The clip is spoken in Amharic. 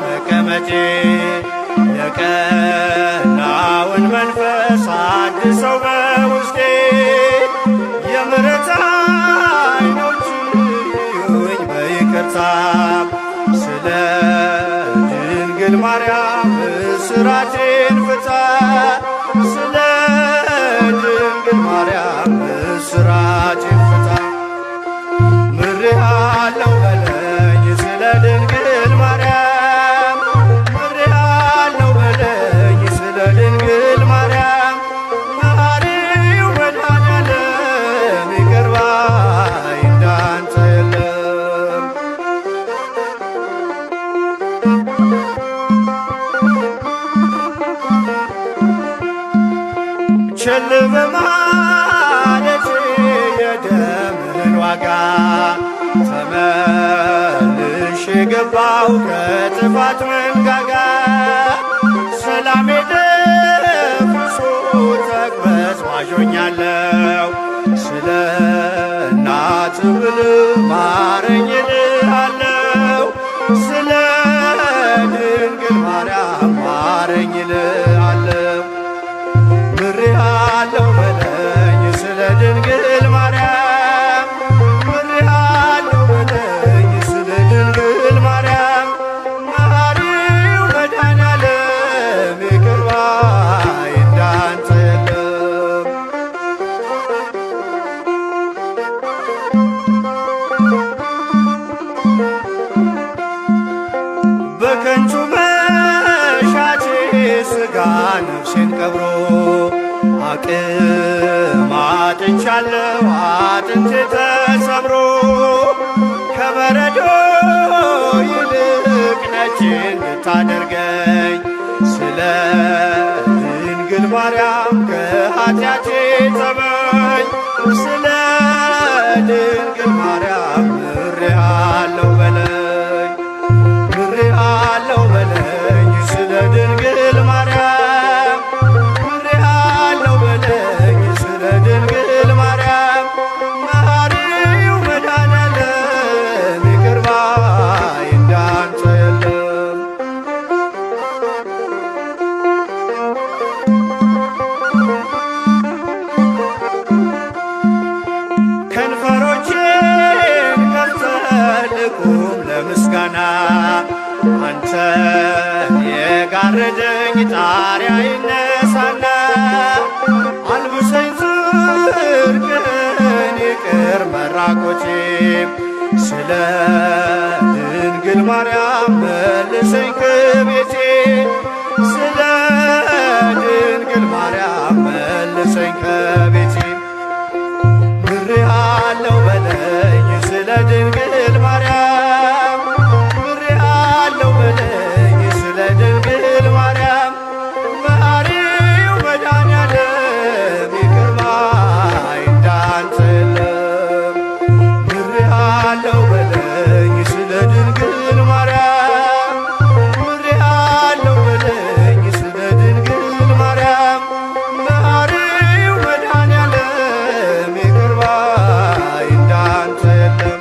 መቀመጬ የቀናውን መንፈስ አድሰው በውስጤ የምሕረት ዓይኖች እዩኝ በይቅርታ ስለ ድንግል ማርያም እስራቴን ፍታ ስለ ድንግል ማርያም እስራቴን ፍታ ምሬሃለሁ በለኝ ስለ ድንግል ማርያም ምሬሃለሁ በለኝ ስለ ድንግል ማርያም መሐሪው መድኃኔዓለም ይቅር ባይ እንዳንተ የለም። ቸል በማለቴ የደምህን ዋጋ ተመልሼ ገባሁ ከጥፋት መንጋጋ ሰላሜ ደፍርሶ ተቅበዝባዥ ሆኛለሁ ስለ እናትህ ብለህ ማረኝ እልሃለሁ ስለ ድንግል ማርያም ማረኝ እልሃለሁ ምሬሃለሁ በለኝ ስለ ድንግል ማርያም ምሬሃለሁ በለኝ ስለ ድንግል ማርያም መሐሪው መድኃኔዓለም ይቅር ባይ እንዳንተ የለም። በከንቱ መሻቴ ሥጋ ነፍሴን ቀብሮ አቅም አጥቻለሁ አጥንቴ ተሰብሮ ከበረዶ ይልቅ ነጭ እንድታደርገኝ ስለ ድንግል ማርያም ከኃጢአቴ ጠበኝ ስለ ድንግል ማርያም ምሬሃለሁ በለኝ ምሬሃለሁ በለኝ ስለ ድንግል ማርያም ምሬሃለሁ በለኝ ስለ ድንግል ማርያም መሐሪው መድኃኔዓለም ይቅር ባይ እንዳንተ የለም። ከንፈሮቼን ከፍተህ ልቁም ለምስጋና አንተን የጋረደኝ ጣሪያ ይነሳና አልብሰኝ ጽድቅን ይቅር መራቆቼ ስለ ድንግል ማርያም መልሰኝ ከቤቴ ስለ ድንግል ማርያም መልሰኝ ከቤቴ ምሬሃለሁ በለኝ ስለ ድንግል ማርያም ምሬሃለሁ በለኝ ስለ ድንግል ማርያም መሐሪው መድኃኔዓለም ይቅር ባይ እንዳንተ የለም። ምሬሃለሁ በለኝ ስለ ድንግል ማርያም ምሬሃለሁ በለኝ ስለ ድንግል ማርያም መሐሪው መድኃኔዓለም ይቅር ባይ እንዳንተ የለም።